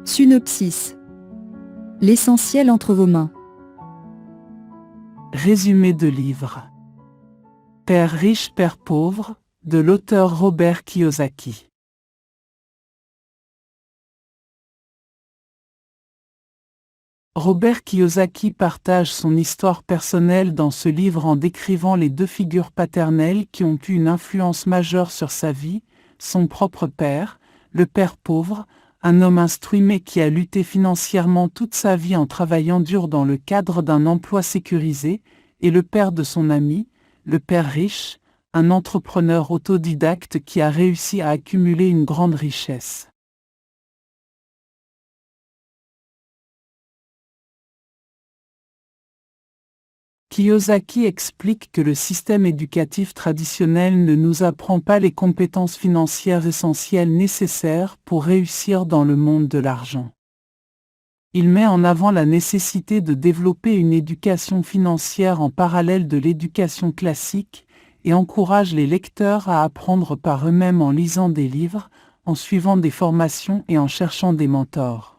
Synopsis. L'essentiel entre vos mains. Résumé de livre. Père riche, père pauvre, de l'auteur Robert Kiyosaki. Robert Kiyosaki partage son histoire personnelle dans ce livre en décrivant les deux figures paternelles qui ont eu une influence majeure sur sa vie, son propre père, le père pauvre, un homme instruit mais qui a lutté financièrement toute sa vie en travaillant dur dans le cadre d'un emploi sécurisé, et le père de son ami, le père riche, un entrepreneur autodidacte qui a réussi à accumuler une grande richesse. Kiyosaki explique que le système éducatif traditionnel ne nous apprend pas les compétences financières essentielles nécessaires pour réussir dans le monde de l'argent. Il met en avant la nécessité de développer une éducation financière en parallèle de l'éducation classique et encourage les lecteurs à apprendre par eux-mêmes en lisant des livres, en suivant des formations et en cherchant des mentors.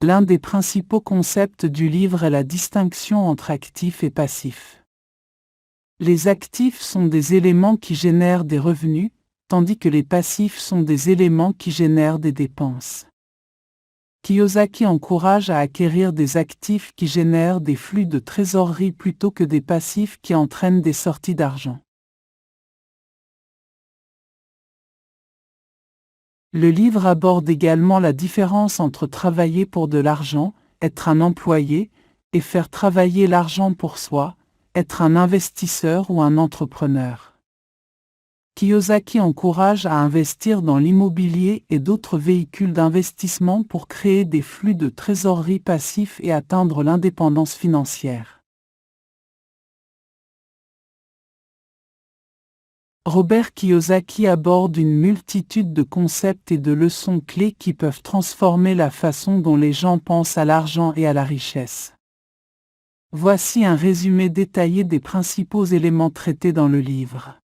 L'un des principaux concepts du livre est la distinction entre actifs et passifs. Les actifs sont des éléments qui génèrent des revenus, tandis que les passifs sont des éléments qui génèrent des dépenses. Kiyosaki encourage à acquérir des actifs qui génèrent des flux de trésorerie plutôt que des passifs qui entraînent des sorties d'argent. Le livre aborde également la différence entre travailler pour de l'argent, être un employé, et faire travailler l'argent pour soi, être un investisseur ou un entrepreneur. Kiyosaki encourage à investir dans l'immobilier et d'autres véhicules d'investissement pour créer des flux de trésorerie passifs et atteindre l'indépendance financière. Robert Kiyosaki aborde une multitude de concepts et de leçons clés qui peuvent transformer la façon dont les gens pensent à l'argent et à la richesse. Voici un résumé détaillé des principaux éléments traités dans le livre.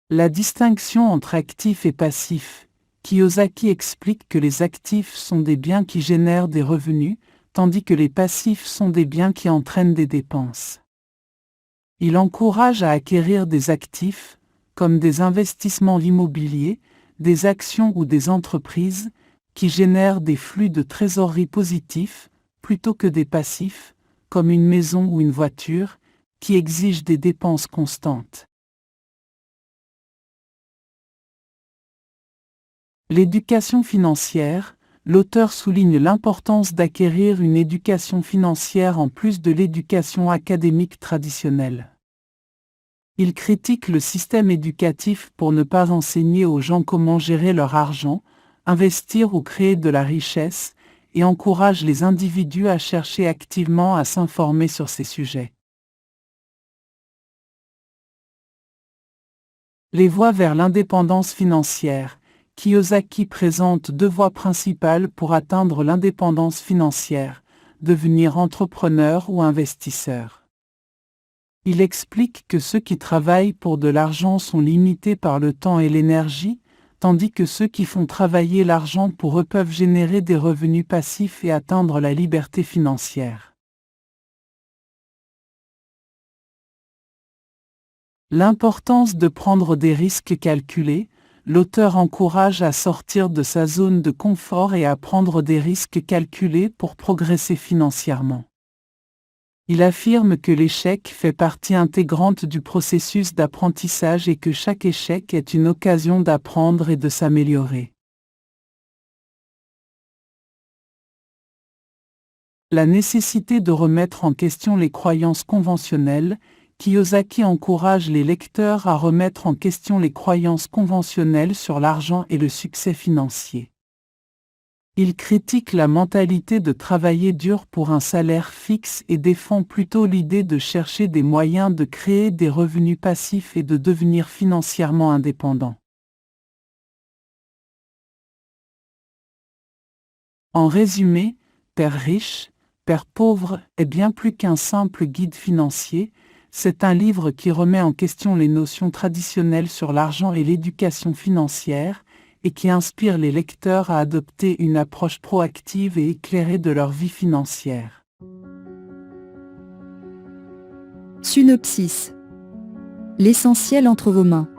La distinction entre actifs et passifs. Kiyosaki explique que les actifs sont des biens qui génèrent des revenus, tandis que les passifs sont des biens qui entraînent des dépenses. Il encourage à acquérir des actifs, comme des investissements immobiliers, des actions ou des entreprises, qui génèrent des flux de trésorerie positifs, plutôt que des passifs, comme une maison ou une voiture, qui exigent des dépenses constantes. L'éducation financière. L'auteur souligne l'importance d'acquérir une éducation financière en plus de l'éducation académique traditionnelle. Il critique le système éducatif pour ne pas enseigner aux gens comment gérer leur argent, investir ou créer de la richesse, et encourage les individus à chercher activement à s'informer sur ces sujets. Les voies vers l'indépendance financière. Kiyosaki présente deux voies principales pour atteindre l'indépendance financière, devenir entrepreneur ou investisseur. Il explique que ceux qui travaillent pour de l'argent sont limités par le temps et l'énergie, tandis que ceux qui font travailler l'argent pour eux peuvent générer des revenus passifs et atteindre la liberté financière. L'importance de prendre des risques calculés. L'auteur encourage à sortir de sa zone de confort et à prendre des risques calculés pour progresser financièrement. Il affirme que l'échec fait partie intégrante du processus d'apprentissage et que chaque échec est une occasion d'apprendre et de s'améliorer. La nécessité de remettre en question les croyances conventionnelles. Kiyosaki encourage les lecteurs à remettre en question les croyances conventionnelles sur l'argent et le succès financier. Il critique la mentalité de travailler dur pour un salaire fixe et défend plutôt l'idée de chercher des moyens de créer des revenus passifs et de devenir financièrement indépendant. En résumé, Père riche, Père pauvre est bien plus qu'un simple guide financier, C'est un livre qui remet en question les notions traditionnelles sur l'argent et l'éducation financière, et qui inspire les lecteurs à adopter une approche proactive et éclairée de leur vie financière. Synopsis. L'essentiel entre vos mains.